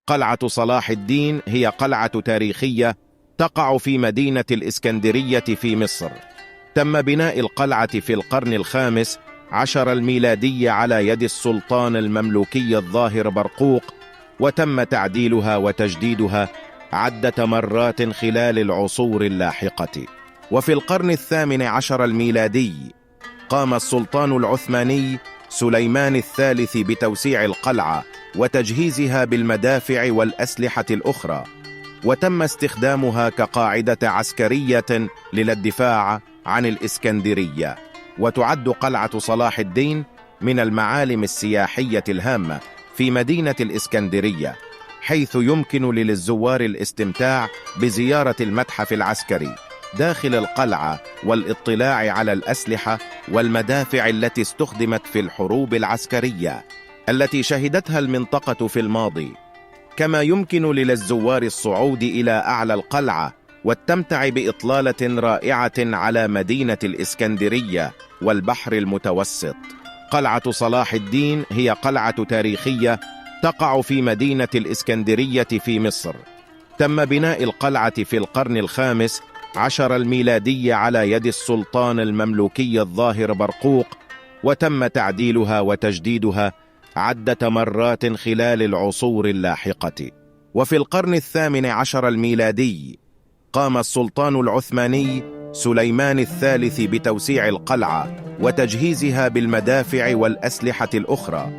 قلعة صلاح الدين هي قلعة تاريخية تقع في مدينة الإسكندرية في مصر. تم بناء القلعة في القرن الخامس عشر الميلادي على يد السلطان المملوكي الظاهر برقوق، وتم تعديلها وتجديدها عدة مرات خلال العصور اللاحقة. وفي القرن الثامن عشر الميلادي قام السلطان العثماني سليمان الثالث بتوسيع القلعة وتجهيزها بالمدافع والأسلحة الأخرى، وتم استخدامها كقاعدة عسكرية للدفاع عن الإسكندرية. وتعد قلعة صلاح الدين من المعالم السياحية الهامة في مدينة الإسكندرية، حيث يمكن للزوار الاستمتاع بزيارة المتحف العسكري داخل القلعة والاطلاع على الأسلحة والمدافع التي استخدمت في الحروب العسكرية التي شهدتها المنطقة في الماضي. كما يمكن للزوار الصعود إلى أعلى القلعة والتمتع بإطلالة رائعة على مدينة الإسكندرية والبحر المتوسط. قلعة صلاح الدين هي قلعة تاريخية تقع في مدينة الإسكندرية في مصر. تم بناء القلعة في القرن الخامس عشر الميلادي على يد السلطان المملوكي الظاهر برقوق، وتم تعديلها وتجديدها عدة مرات خلال العصور اللاحقة. وفي القرن الثامن عشر الميلادي قام السلطان العثماني سليمان الثالث بتوسيع القلعة وتجهيزها بالمدافع والأسلحة الأخرى،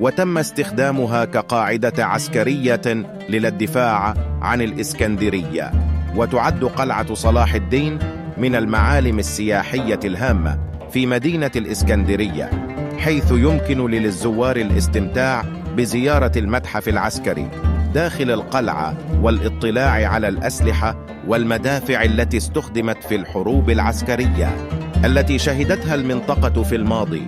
وتم استخدامها كقاعدة عسكرية للدفاع عن الإسكندرية. وتعد قلعة صلاح الدين من المعالم السياحية الهامة في مدينة الإسكندرية، حيث يمكن للزوار الاستمتاع بزيارة المتحف العسكري داخل القلعة والاطلاع على الأسلحة والمدافع التي استخدمت في الحروب العسكرية التي شهدتها المنطقة في الماضي.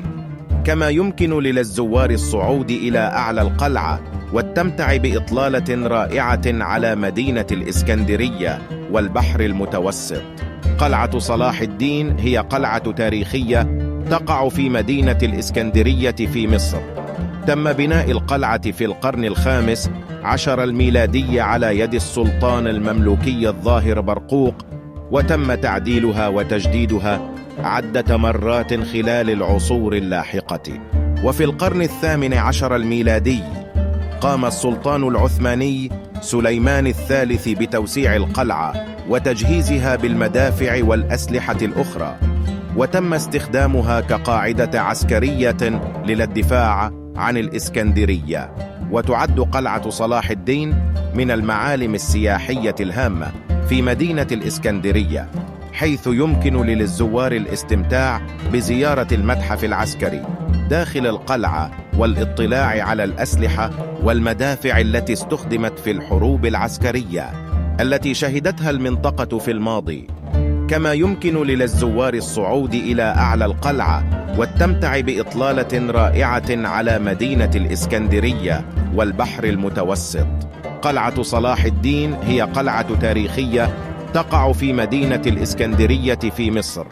كما يمكن للزوار الصعود إلى أعلى القلعة والتمتع بإطلالة رائعة على مدينة الإسكندرية والبحر المتوسط. قلعة صلاح الدين هي قلعة تاريخية تقع في مدينة الإسكندرية في مصر. تم بناء القلعة في القرن الخامس عشر الميلادي على يد السلطان المملوكي الظاهر برقوق، وتم تعديلها وتجديدها عدة مرات خلال العصور اللاحقة. وفي القرن الثامن عشر الميلادي قام السلطان العثماني سليمان الثالث بتوسيع القلعة وتجهيزها بالمدافع والأسلحة الأخرى، وتم استخدامها كقاعدة عسكرية للدفاع عن الإسكندرية. وتعد قلعة صلاح الدين من المعالم السياحية الهامة في مدينة الإسكندرية، حيث يمكن للزوار الاستمتاع بزيارة المتحف العسكري داخل القلعة والاطلاع على الأسلحة والمدافع التي استخدمت في الحروب العسكرية التي شهدتها المنطقة في الماضي. كما يمكن للزوار الصعود إلى أعلى القلعة والتمتع بإطلالة رائعة على مدينة الإسكندرية والبحر المتوسط. قلعة صلاح الدين هي قلعة تاريخية تقع في مدينة الإسكندرية في مصر.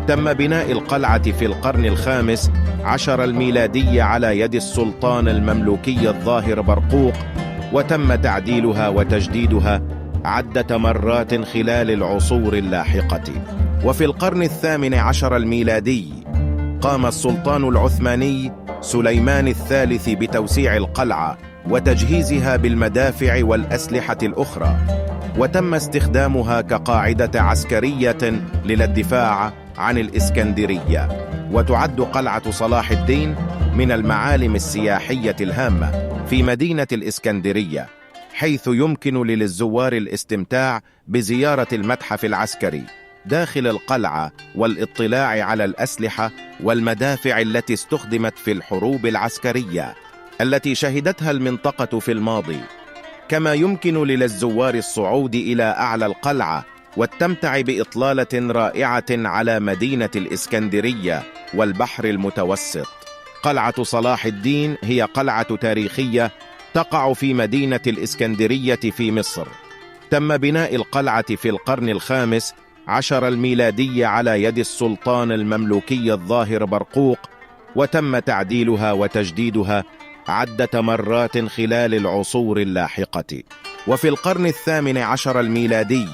تم بناء القلعة في القرن الخامس عشر الميلادي على يد السلطان المملوكي الظاهر برقوق، وتم تعديلها وتجديدها عدة مرات خلال العصور اللاحقة. وفي القرن الثامن عشر الميلادي قام السلطان العثماني سليمان الثالث بتوسيع القلعة وتجهيزها بالمدافع والأسلحة الأخرى، وتم استخدامها كقاعدة عسكرية للدفاع عن الإسكندرية. وتعد قلعة صلاح الدين من المعالم السياحية الهامة في مدينة الإسكندرية، حيث يمكن للزوار الاستمتاع بزيارة المتحف العسكري داخل القلعة والاطلاع على الأسلحة والمدافع التي استخدمت في الحروب العسكرية التي شهدتها المنطقة في الماضي. كما يمكن للزوار الصعود إلى أعلى القلعة والتمتع بإطلالة رائعة على مدينة الإسكندرية والبحر المتوسط. قلعة صلاح الدين هي قلعة تاريخية تقع في مدينة الإسكندرية في مصر. تم بناء القلعة في القرن الخامس عشر الميلادي على يد السلطان المملوكي الظاهر برقوق، وتم تعديلها وتجديدها عدة مرات خلال العصور اللاحقة. وفي القرن 18 الميلادي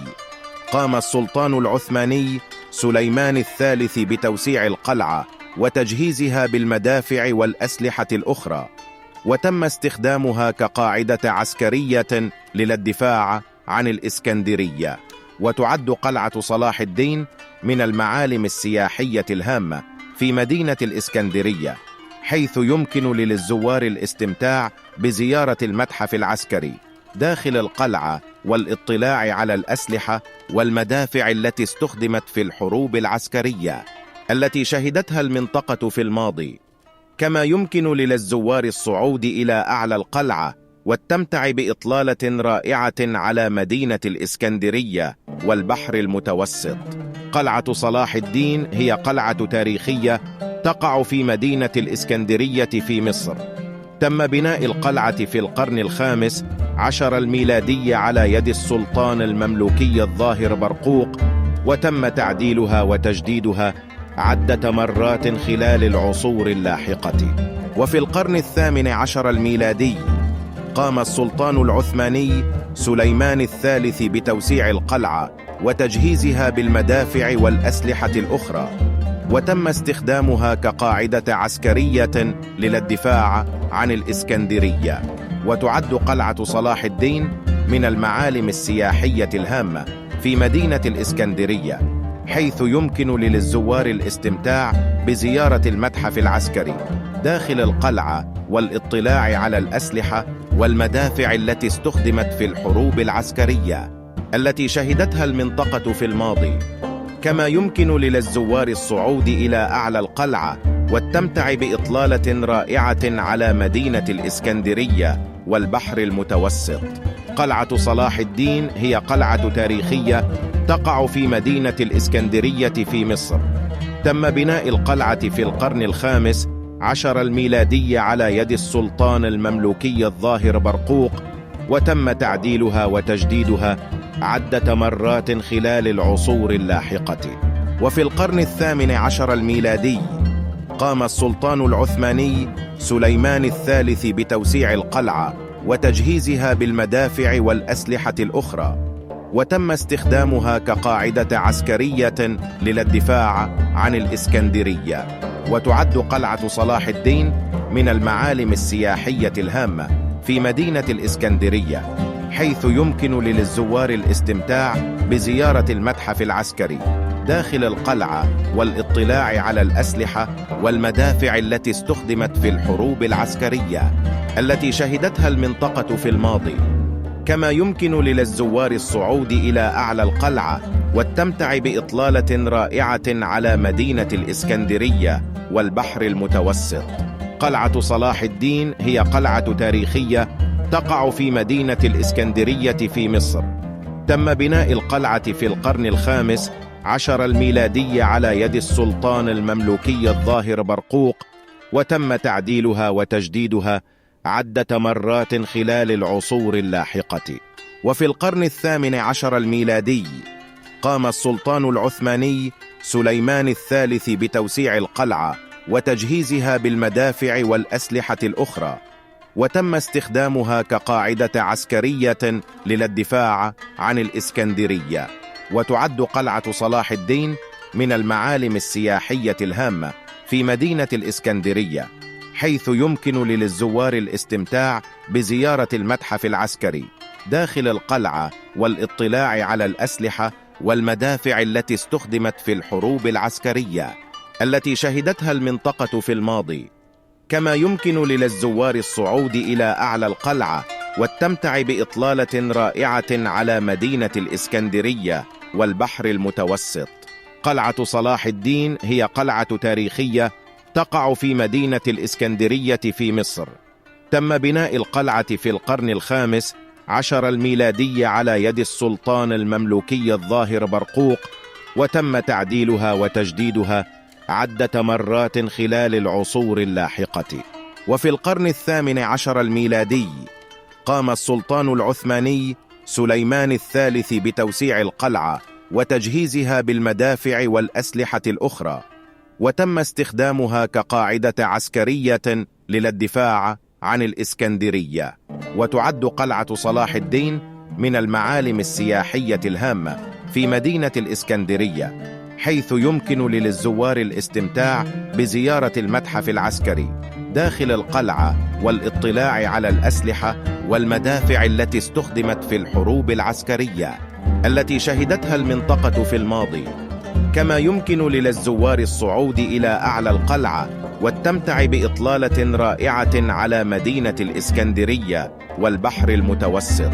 قام السلطان العثماني سليمان الثالث بتوسيع القلعة وتجهيزها بالمدافع والأسلحة الأخرى، وتم استخدامها كقاعدة عسكرية للدفاع عن الإسكندرية. وتعد قلعة صلاح الدين من المعالم السياحية الهامة في مدينة الإسكندرية، حيث يمكن للزوار الاستمتاع بزيارة المتحف العسكري داخل القلعة والاطلاع على الأسلحة والمدافع التي استخدمت في الحروب العسكرية التي شهدتها المنطقة في الماضي. كما يمكن للزوار الصعود إلى أعلى القلعة والتمتع بإطلالة رائعة على مدينة الإسكندرية والبحر المتوسط. قلعة صلاح الدين هي قلعة تاريخية تقع في مدينة الإسكندرية في مصر. تم بناء القلعة في القرن 15 الميلادي على يد السلطان المملوكي الظاهر برقوق، وتم تعديلها وتجديدها عدة مرات خلال العصور اللاحقة. وفي القرن 18 الميلادي قام السلطان العثماني سليمان الثالث بتوسيع القلعة وتجهيزها بالمدافع والأسلحة الأخرى، وتم استخدامها كقاعدة عسكرية للدفاع عن الإسكندرية. وتعد قلعة صلاح الدين من المعالم السياحية الهامة في مدينة الإسكندرية، حيث يمكن للزوار الاستمتاع بزيارة المتحف العسكري داخل القلعة والاطلاع على الأسلحة والمدافع التي استخدمت في الحروب العسكرية التي شهدتها المنطقة في الماضي. كما يمكن للزوار الصعود إلى أعلى القلعة والتمتع بإطلالة رائعة على مدينة الإسكندرية والبحر المتوسط. قلعة صلاح الدين هي قلعة تاريخية تقع في مدينة الإسكندرية في مصر. تم بناء القلعة في القرن 15 الميلادي على يد السلطان المملوكي الظاهر برقوق، وتم تعديلها وتجديدها عدة مرات خلال العصور اللاحقة. وفي القرن 18 الميلادي قام السلطان العثماني سليمان الثالث بتوسيع القلعة وتجهيزها بالمدافع والأسلحة الأخرى، وتم استخدامها كقاعدة عسكرية للدفاع عن الإسكندرية. وتعد قلعة صلاح الدين من المعالم السياحية الهامة في مدينة الإسكندرية، حيث يمكن للزوار الاستمتاع بزيارة المتحف العسكري داخل القلعة والاطلاع على الأسلحة والمدافع التي استخدمت في الحروب العسكرية التي شهدتها المنطقة في الماضي. كما يمكن للزوار الصعود إلى أعلى القلعة والتمتع بإطلالة رائعة على مدينة الإسكندرية والبحر المتوسط. قلعة صلاح الدين هي قلعة تاريخية تقع في مدينة الإسكندرية في مصر. تم بناء القلعة في القرن 15 الميلادي على يد السلطان المملوكي الظاهر برقوق، وتم تعديلها وتجديدها عدة مرات خلال العصور اللاحقة. وفي القرن 18 الميلادي قام السلطان العثماني سليمان الثالث بتوسيع القلعة وتجهيزها بالمدافع والأسلحة الأخرى، وتم استخدامها كقاعدة عسكرية للدفاع عن الإسكندرية. وتعد قلعة صلاح الدين من المعالم السياحية الهامة في مدينة الإسكندرية، حيث يمكن للزوار الاستمتاع بزيارة المتحف العسكري داخل القلعة والاطلاع على الأسلحة والمدافع التي استخدمت في الحروب العسكرية التي شهدتها المنطقة في الماضي. كما يمكن للزوار الصعود إلى أعلى القلعة والتمتع بإطلالة رائعة على مدينة الإسكندرية والبحر المتوسط. قلعة صلاح الدين هي قلعة تاريخية تقع في مدينة الإسكندرية في مصر. تم بناء القلعة في القرن 15 الميلادي على يد السلطان المملوكي الظاهر برقوق، وتم تعديلها وتجديدها عدة مرات خلال العصور اللاحقة. وفي القرن 18 الميلادي قام السلطان العثماني سليمان الثالث بتوسيع القلعة وتجهيزها بالمدافع والأسلحة الأخرى، وتم استخدامها كقاعدة عسكرية للدفاع عن الإسكندرية. وتعد قلعة صلاح الدين من المعالم السياحية الهامة في مدينة الإسكندرية، حيث يمكن للزوار الاستمتاع بزيارة المتحف العسكري داخل القلعة والاطلاع على الأسلحة والمدافع التي استخدمت في الحروب العسكرية التي شهدتها المنطقة في الماضي. كما يمكن للزوار الصعود إلى أعلى القلعة والتمتع بإطلالة رائعة على مدينة الإسكندرية والبحر المتوسط.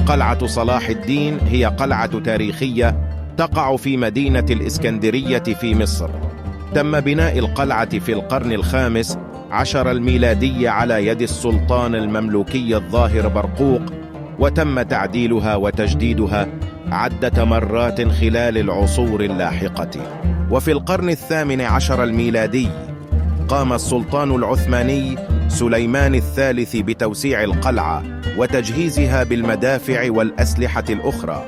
قلعة صلاح الدين هي قلعة تاريخية تقع في مدينة الإسكندرية في مصر. تم بناء القلعة في القرن الخامس عشر الميلادي على يد السلطان المملوكي الظاهر برقوق، وتم تعديلها وتجديدها عدة مرات خلال العصور اللاحقة. وفي القرن الثامن عشر الميلادي قام السلطان العثماني سليمان الثالث بتوسيع القلعة وتجهيزها بالمدافع والأسلحة الأخرى،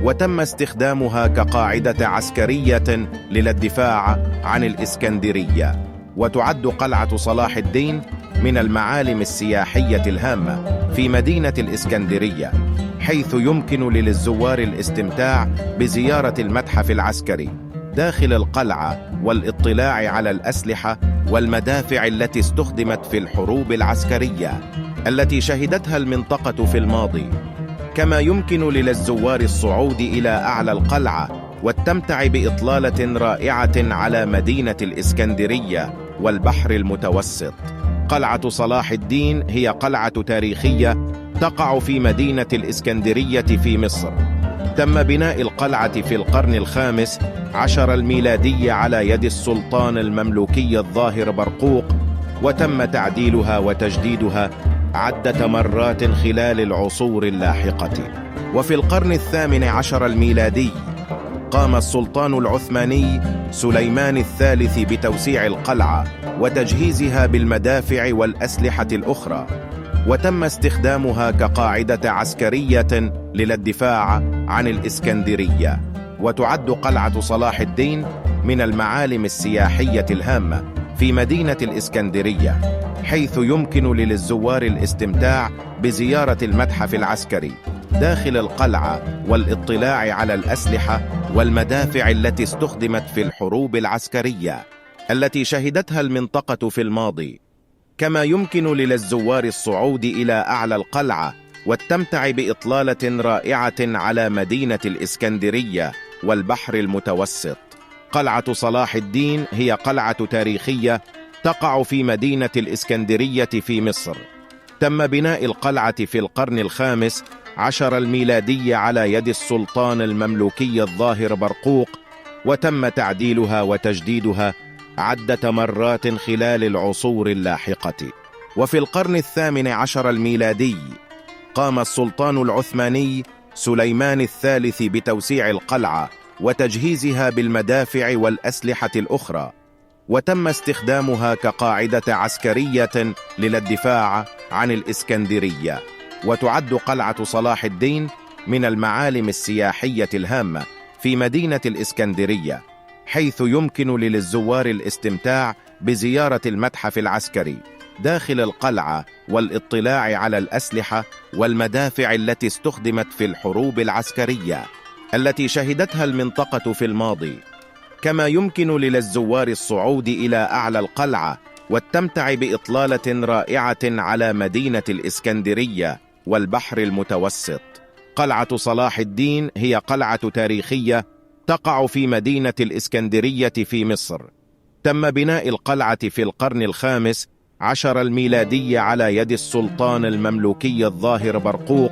وتم استخدامها كقاعدة عسكرية للدفاع عن الإسكندرية. وتعد قلعة صلاح الدين من المعالم السياحية الهامة في مدينة الإسكندرية، حيث يمكن للزوار الاستمتاع بزيارة المتحف العسكري داخل القلعة والاطلاع على الأسلحة والمدافع التي استخدمت في الحروب العسكرية التي شهدتها المنطقة في الماضي. كما يمكن للزوار الصعود إلى أعلى القلعة والتمتع بإطلالة رائعة على مدينة الإسكندرية والبحر المتوسط. قلعة صلاح الدين هي قلعة تاريخية تقع في مدينة الإسكندرية في مصر. تم بناء القلعة في القرن الخامس عشر الميلادي على يد السلطان المملوكي الظاهر برقوق، وتم تعديلها وتجديدها عدة مرات خلال العصور اللاحقة. وفي القرن الثامن عشر الميلادي قام السلطان العثماني سليمان الثالث بتوسيع القلعة وتجهيزها بالمدافع والأسلحة الأخرى، وتم استخدامها كقاعدة عسكرية للدفاع عن الإسكندرية. وتعد قلعة صلاح الدين من المعالم السياحية الهامة في مدينة الإسكندرية، حيث يمكن للزوار الاستمتاع بزيارة المتحف العسكري داخل القلعة والاطلاع على الأسلحة والمدافع التي استخدمت في الحروب العسكرية التي شهدتها المنطقة في الماضي. كما يمكن للزوار الصعود إلى أعلى القلعة والتمتع بإطلالة رائعة على مدينة الإسكندرية والبحر المتوسط. قلعة صلاح الدين هي قلعة تاريخية تقع في مدينة الإسكندرية في مصر. تم بناء القلعة في القرن الخامس عشر الميلادي على يد السلطان المملوكي الظاهر برقوق، وتم تعديلها وتجديدها عدة مرات خلال العصور اللاحقة. وفي القرن الثامن عشر الميلادي قام السلطان العثماني سليمان الثالث بتوسيع القلعة وتجهيزها بالمدافع والأسلحة الأخرى، وتم استخدامها كقاعدة عسكرية للدفاع عن الإسكندرية. وتعد قلعة صلاح الدين من المعالم السياحية الهامة في مدينة الإسكندرية، حيث يمكن للزوار الاستمتاع بزيارة المتحف العسكري داخل القلعة والاطلاع على الأسلحة والمدافع التي استخدمت في الحروب العسكرية التي شهدتها المنطقة في الماضي. كما يمكن للزوار الصعود إلى أعلى القلعة والتمتع بإطلالة رائعة على مدينة الإسكندرية والبحر المتوسط. قلعة صلاح الدين هي قلعة تاريخية تقع في مدينة الإسكندرية في مصر. تم بناء القلعة في القرن الخامس عشر الميلادي على يد السلطان المملوكي الظاهر برقوق،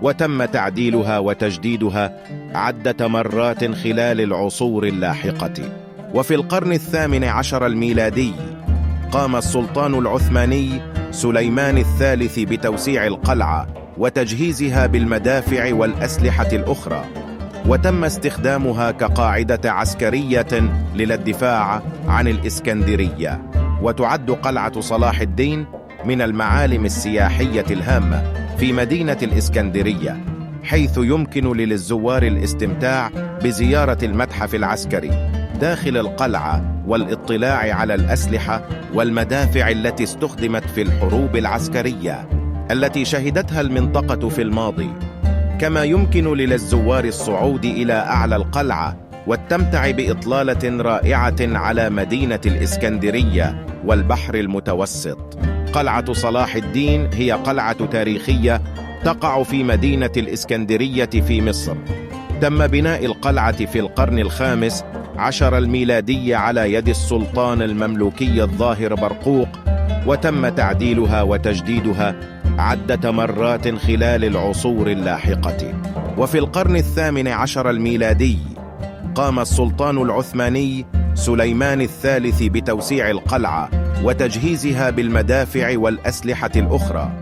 وتم تعديلها وتجديدها عدة مرات خلال العصور اللاحقة. وفي القرن الثامن عشر الميلادي قام السلطان العثماني سليمان الثالث بتوسيع القلعة وتجهيزها بالمدافع والأسلحة الأخرى، وتم استخدامها كقاعدة عسكرية للدفاع عن الإسكندرية. وتعد قلعة صلاح الدين من المعالم السياحية الهامة في مدينة الإسكندرية، حيث يمكن للزوار الاستمتاع بزيارة المتحف العسكري داخل القلعة والاطلاع على الأسلحة والمدافع التي استخدمت في الحروب العسكرية التي شهدتها المنطقة في الماضي. كما يمكن للزوار الصعود إلى أعلى القلعة والتمتع بإطلالة رائعة على مدينة الإسكندرية والبحر المتوسط. قلعة صلاح الدين هي قلعة تاريخية تقع في مدينة الإسكندرية في مصر. تم بناء القلعة في القرن الخامس عشر الميلادي على يد السلطان المملوكي الظاهر برقوق، وتم تعديلها وتجديدها عدة مرات خلال العصور اللاحقة. وفي القرن الثامن عشر الميلادي قام السلطان العثماني سليمان الثالث بتوسيع القلعة وتجهيزها بالمدافع والأسلحة الأخرى،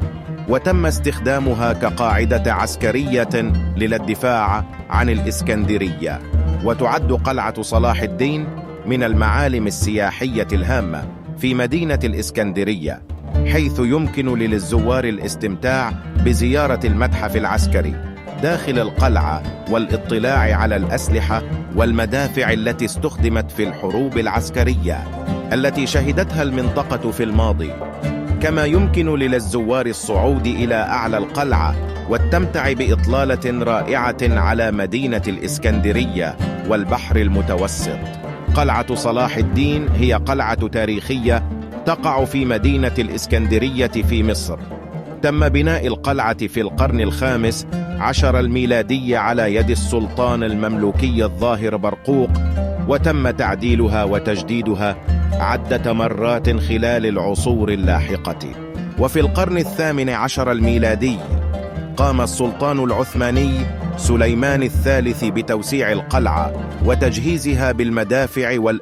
وتم استخدامها كقاعدة عسكرية للدفاع عن الإسكندرية. وتعد قلعة صلاح الدين من المعالم السياحية الهامة في مدينة الإسكندرية، حيث يمكن للزوار الاستمتاع بزيارة المتحف العسكري داخل القلعة والاطلاع على الأسلحة والمدافع التي استخدمت في الحروب العسكرية التي شهدتها المنطقة في الماضي. كما يمكن للزوار الصعود إلى أعلى القلعة والتمتع بإطلالة رائعة على مدينة الإسكندرية والبحر المتوسط. قلعة صلاح الدين هي قلعة تاريخية تقع في مدينة الإسكندرية في مصر. تم بناء القلعة في القرن الخامس عشر الميلادي على يد السلطان المملوكي الظاهر برقوق، وتم تعديلها وتجديدها عدة مرات خلال العصور اللاحقة. وفي القرن الثامن عشر الميلادي قام السلطان العثماني سليمان الثالث بتوسيع القلعة وتجهيزها بالمدافع والأسلحة